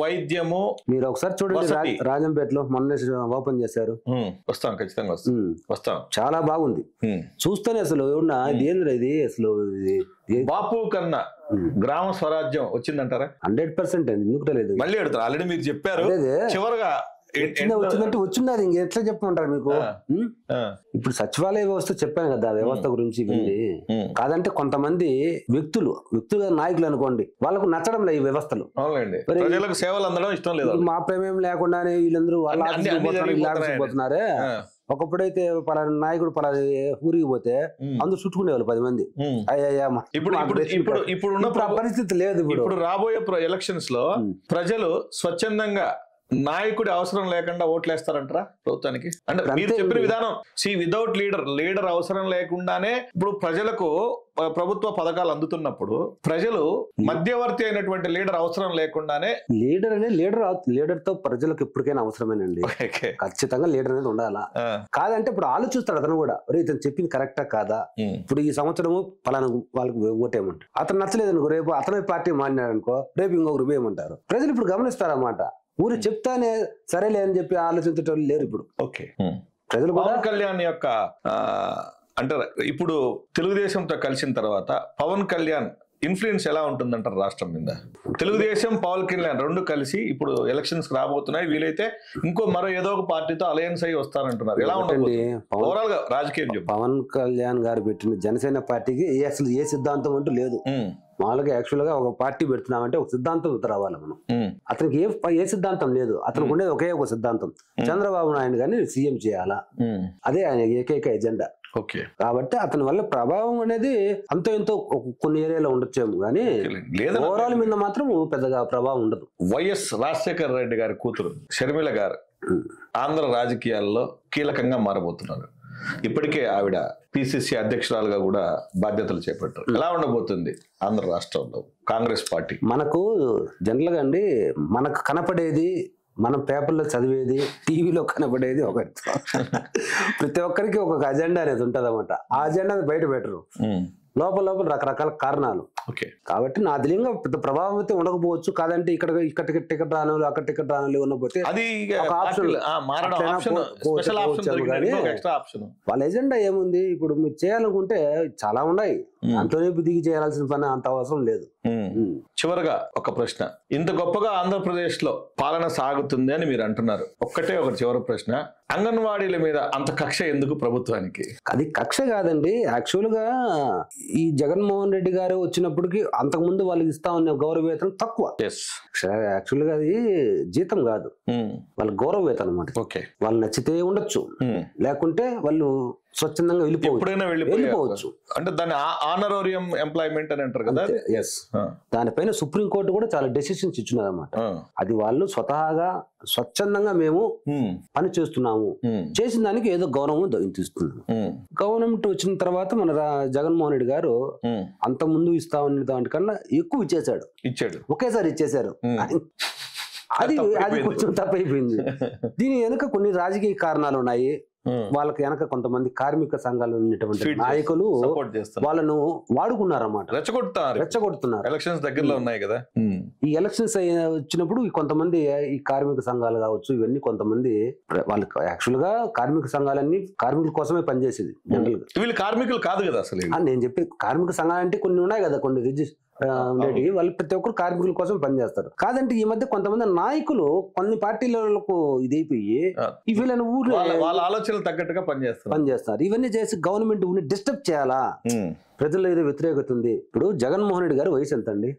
వైద్యము. మీరు ఒకసారి చూడండి, రాజంపేటలో మొన్న ఓపెన్ చేశారు. వస్తాం, ఖచ్చితంగా వస్తాం. చాలా బాగుంది. చూస్తేనే అసలు ఇది అసలు బాపు కన్నా గ్రామ స్వరాజ్యం వచ్చిందంటారా? 100% ఎందుకు లేదు. మళ్ళీ అడుగుతారు, ఆల్రెడీ మీరు చెప్పారు చివరగా వచ్చిందంటే వచ్చింది. ఇంక ఎట్లా చెప్పమంటారు మీకు? ఇప్పుడు సచివాలయ వ్యవస్థ చెప్పాను కదా, వ్యవస్థ గురించి కాదంటే కొంతమంది వ్యక్తులుగా నాయకులు అనుకోండి, వాళ్ళకు నచ్చడం లేదు ఈ వ్యవస్థలు. సేవలు అందడం ఇష్టం లేదు. మా ప్రమేయం లేకుండానే వీళ్ళందరూ పోతున్నారే. ఒకప్పుడైతే పలానా నాయకుడు పలానా ఊరికి పోతే అందరూ చుట్టుకునేవాళ్ళు 10 మంది. ఇప్పుడు పరిస్థితి లేదు. ఇప్పుడు రాబోయే ఎలక్షన్స్ లో ప్రజలు స్వచ్ఛందంగా నాయకుడి అవసరం లేకుండా ఓట్లేస్తారంటారా ప్రభుత్వానికి? అంటే మీరు చెప్పిన విధానం వితౌట్ లీడర్ అవసరం లేకుండానే ఇప్పుడు ప్రజలకు ప్రభుత్వ పథకాలు అందుతున్నప్పుడు ప్రజలు మధ్యవర్తి అయినటువంటి లీడర్ అవసరం లేకుండానే లీడర్ తో ప్రజలకు ఎప్పటికైనా అవసరమేనండి. ఖచ్చితంగా లీడర్ అనేది ఉండాలా. కాదంటే ఇప్పుడు ఆలోచిస్తాడు అతను కూడా, ఇతను చెప్పింది కరెక్టా కాదా, ఇప్పుడు ఈ సంవత్సరము పలానా వాళ్ళకి ఓటేయమంటారు, అతను నచ్చలేదు అనుకో రేపు అతనే పార్టీ మారినాడు అనుకో రేపు ఇంకొకరు వేయమంటారు. ప్రజలు ఇప్పుడు గమనిస్తారన్నమాట. ఊరు చెప్తానే సరేలే అని చెప్పి ఆలోచించేటోళ్ళు లేరు ఇప్పుడు. ఓకే, ప్రజలు కూడా పవన్ కళ్యాణ్ యొక్క అంటే ఇప్పుడు తెలుగుదేశంతో కలిసిన తర్వాత పవన్ కళ్యాణ్ ఇన్ఫ్లుయెన్స్ ఎలా ఉంటుందంటారు రాష్ట్రం మీద? తెలుగుదేశం పవన్ కళ్యాణ్ రెండు కలిసి ఇప్పుడు ఎలక్షన్స్ రాబోతున్నాయి, వీలైతే మరో ఏదో ఒక పార్టీతో అలయన్స్ అయ్యి వస్తారంటున్నారు. ఎలా ఉంటుంది ఓవరాల్ గా రాజకీయం? పవన్ కళ్యాణ్ గారు పెట్టిన జనసేన పార్టీకి అసలు ఏ సిద్ధాంతం అంటూ లేదు. మామూలుగా యాక్చువల్ గా ఒక పార్టీ పెడుతున్నామంటే ఒక సిద్ధాంతం రావాలి మనం. అతనికి ఏ సిద్ధాంతం లేదు. అతనికి ఉండేది ఒకే ఒక సిద్ధాంతం, చంద్రబాబు నాయుడు గారిని సీఎం చేయాలా, అదే ఆయన ఏకైక ఎజెండా. కాబట్టి అతని వల్ల ప్రభావం అనేది అంతో ఎంతో కొన్ని ఏరియాలో ఉండొచ్చేమో కానీ ఓవరాల్ మీద మాత్రం పెద్దగా ప్రభావం ఉండదు. వైఎస్ రాజశేఖర రెడ్డి గారి కూతురు షర్మిల గారు ఆంధ్ర రాజకీయాల్లో కీలకంగా మారబోతున్నారు. ఇప్పటికే ఆవిడ పిసిసి అధ్యక్షురాలుగా కూడా బాధ్యతలు చేపట్టారు. ఎలా ఉండబోతుంది ఆంధ్ర రాష్ట్రంలో కాంగ్రెస్ పార్టీ? మనకు జనరల్ గా అండి, మనకు కనపడేది, మనం పేపర్లో చదివేది, టీవీలో కనపడేది ఒకటి. ప్రతి ఒక్కరికి ఒక అజెండా అనేది ఉంటుంది అన్నమాట. ఆ అజెండా బయట పెట్టరు, లోపల రకరకాల కారణాలు. కాబట్టి నా తెలియంగా పెద్ద ప్రభావం అయితే ఉండకపోవచ్చు. కాదంటే ఇక్కడ టికెట్ రాను, అక్కడ టికెట్ రాను ఉన్నపోతే వాళ్ళ ఎజెండా ఏముంది? ఇప్పుడు మీరు చేయాలనుకుంటే చాలా ఉన్నాయి, అంతలోనే దిగి చేయాల్సిన పని అంత అవసరం లేదు. చివరగా ఒక ప్రశ్న, ఇంత గొప్పగా ఆంధ్రప్రదేశ్ లో పాలన సాగుతుంది అని మీరు అంటున్నారు, ఒక్కటే ఒక చివరి ప్రశ్న, అంగన్వాడీల మీద అంత కక్ష ఎందుకు ప్రభుత్వానికి? అది కక్ష కాదండి, యాక్చువల్ గా ఈ జగన్మోహన్ రెడ్డి గారు వచ్చినప్పటికి అంతకుముందు వాళ్ళకి ఇస్తా ఉన్న గౌరవ వేతనం తక్కువ. యాక్చువల్ గా అది జీతం కాదు, వాళ్ళ గౌరవ వేతనం అన్నమాట. వాళ్ళు నచ్చితే ఉండొచ్చు, లేకుంటే వాళ్ళు స్వచ్ఛందంగా వెళ్ళిపోవచ్చు. అంటే దాన్ని ఆనరోరియం ఎంప్లాయ్మెంట్ అని అంటారు కదా. దానిపైన సుప్రీంకోర్టు కూడా చాలా డెసిషన్స్ ఇచ్చినది అన్నమాట. అది వాళ్ళు స్వతహాగా స్వచ్ఛందంగా మేము పని చేస్తున్నాము, చేసిన దానికి ఏదో గౌరవం దొరికిస్తున్నాము. గవర్నమెంట్ వచ్చిన తర్వాత మన జగన్మోహన్ రెడ్డి గారు అంత ముందు ఇస్తా ఉన్న దానికన్నా ఎక్కువ ఇచ్చాడు, ఒకేసారి ఇచ్చేశారు. అది కొంచెం తప్పైపోయింది. దీని వెనుక కొన్ని రాజకీయ కారణాలు ఉన్నాయి. వాళ్ళకి వెనక కొంతమంది కార్మిక సంఘాలు ఉన్నటువంటి నాయకులు వాళ్ళను వాడుకున్నారన్నమాట, రెచ్చగొడుతున్నారు. ఎలక్షన్స్ దగ్గరలో ఉన్నాయి కదా, ఈ ఎలక్షన్స్ వచ్చినప్పుడు కొంతమంది ఈ కార్మిక సంఘాలు కావచ్చు, ఇవన్నీ కొంతమంది వాళ్ళకి యాక్చువల్ గా కార్మిక సంఘాలన్నీ కార్మికుల కోసమే పనిచేసేది. జనరల్ గా వీళ్ళు కార్మికులు కాదు కదా అసలు. నేను చెప్పి కార్మిక సంఘాలు అంటే కొన్ని ఉన్నాయి కదా, కొన్ని ఉండేవి, వాళ్ళు ప్రతి ఒక్కరు కార్మికుల కోసం పనిచేస్తారు. కాదంటే ఈ మధ్య కొంతమంది నాయకులు కొన్ని పార్టీలకు ఇదైపోయి వీళ్ళని ఊర్లో వాళ్ళ ఆలోచనలు తగ్గట్టుగా పనిచేస్తారు. ఇవన్నీ చేసి గవర్నమెంట్ ఊరిని డిస్టర్బ్ చేయాలా, ప్రజల్లో ఏదో వ్యతిరేకత ఉంది. ఇప్పుడు జగన్మోహన్ రెడ్డి గారు వయసు ఎంత అండి?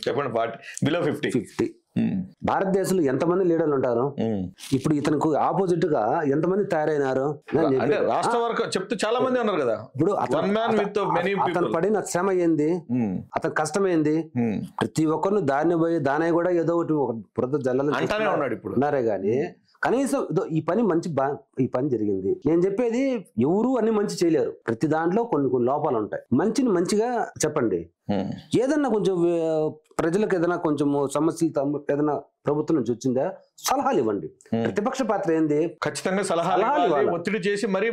చెప్పండి. 50. భారతదేశంలో ఎంతమంది లీడర్లు ఉంటారు? ఇప్పుడు ఇతనికి ఆపోజిట్ గా ఎంతమంది తయారైనారు? రాష్ట్ర వరకు చెప్తే చాలా మంది ఉన్నారు కదా. ఇప్పుడు అతను పడిన శ్రమ ఏంది, అతని కష్టమైంది, ప్రతి ఒక్కరిని దాని కూడా ఏదో ఒకటి బురద జల్లలు ఉన్నారే గాని కనీసం ఈ పని జరిగింది. నేను చెప్పేది ఎవరు అన్ని మంచి చేయలేరు, ప్రతి దాంట్లో కొన్ని లోపాలు ఉంటాయి. మంచిని మంచిగా చెప్పండి. ఏదన్నా కొంచెం ప్రజలకు ఏదైనా కొంచెం సమస్యలు ఏదైనా ప్రభుత్వం నుంచి వచ్చిందా సలహాలు ఇవ్వండి. ప్రతిపక్ష పాత్ర ఏంది? ఖచ్చితంగా సలహాలు ఒత్తిడి చేసి మరి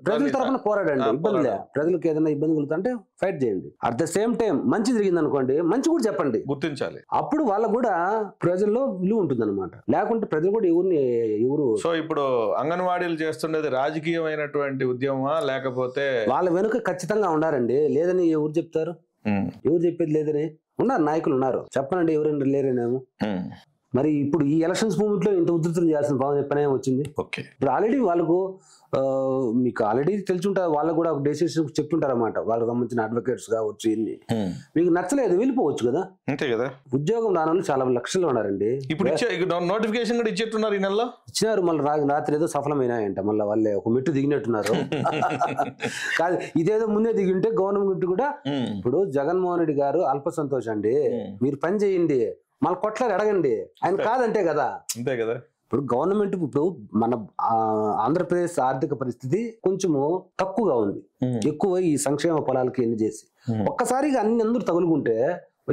ప్రజల తరఫున పోరాడండి. ఇబ్బంది ప్రజలకు ఏదైనా ఇబ్బంది కలుగుతుంటే ఫైట్ చేయండి. అట్ ద సేమ్ టైం మంచి జరిగింది అనుకోండి, మంచి కూడా చెప్పండి, గుర్తించాలి. అప్పుడు వాళ్ళకు కూడా ప్రజల్లో విలువ ఉంటుంది అనమాట. లేకుంటే ప్రజలు కూడా ఎవరు. సో ఇప్పుడు అంగన్వాడీలు చేస్తుండేది రాజకీయమైనటువంటి ఉద్యమమా, లేకపోతే వాళ్ళ వెనుక ఖచ్చితంగా ఉండారండి. లేదని ఎవరు చెప్తారు? ఎవరు చెప్పేది లేదని ఉన్నారు, నాయకులు ఉన్నారు. చెప్పనండి ఎవరైనా లేరేనేమో. మరి ఇప్పుడు ఈ ఎలక్షన్స్ మూమెంట్ లో ఇంత ఉధృతం చేయాల్సిన పని వచ్చింది. ఇప్పుడు ఆల్రెడీ వాళ్ళకు మీకు ఆల్రెడీ తెలుసుంటారు, వాళ్ళకు కూడా డెసిషన్ చెప్తుంటారు అన్నమాట. వాళ్ళకి సంబంధించిన అడ్వకేట్స్ కావచ్చు, ఇన్ని మీకు నచ్చలేదు వెళ్ళిపోవచ్చు కదా. అంతే కదా. ఉద్యోగం రాని చాలా లక్షలు ఉన్నారండి. ఇప్పుడు నోటిఫికేషన్ కూడా ఇచ్చేట్టున్నారు, ఈ నెలలో ఇచ్చినారు. మళ్ళీ రాత్రి ఏదో సఫలమైనాయంట, మళ్ళీ వాళ్ళే ఒక మెట్టు దిగినట్టున్నారు. కాదు, ఇదేదో ముందే దిగింటే గవర్నమెంట్ కూడా. ఇప్పుడు జగన్మోహన్ రెడ్డి గారు అల్ప సంతోషం అండి, మీరు పని చేయండి, మళ్ళీ కొట్లాడి అడగండి, ఆయన కాదంటే కదా. అంతే కదా. ఇప్పుడు గవర్నమెంట్ ఇప్పుడు మన ఆంధ్రప్రదేశ్ ఆర్థిక పరిస్థితి కొంచెము తక్కువగా ఉంది, ఎక్కువ ఈ సంక్షేమ ఫలాలకి ఎన్ని చేసి ఒక్కసారిగా అన్ని అందరూ తగులుకుంటే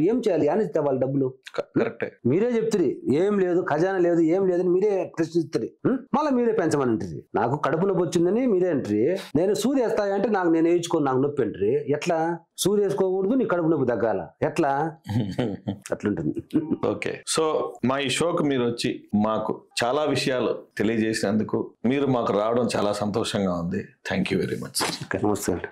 ఏం చేయాలి? అని వాళ్ళ డబ్బులు కరెక్టే. మీరే చెప్తారు ఏం లేదు, ఖజానా లేదు, ఏం లేదని మీరే ప్రశ్నిస్తారు. మళ్ళీ మీరే పెంచమని అంటారు. నాకు కడుపు నొప్పి వచ్చిందని మీరే అంటారు. నేను సూది వేస్తాయి అంటే నాకు నేను వేయించుకోను, నాకు నొప్పి అంటారు. ఎట్లా? సూది వేసుకోకూడదు, నీ కడుపు నొప్పి తగ్గాల, ఎట్లా? అట్లుంటుంది. ఓకే. సో మా ఈ షోకు మీరు వచ్చి మాకు చాలా విషయాలు తెలియజేసినందుకు, మీరు మాకు రావడం చాలా సంతోషంగా ఉంది. Thank you very much. నమస్తే అండి.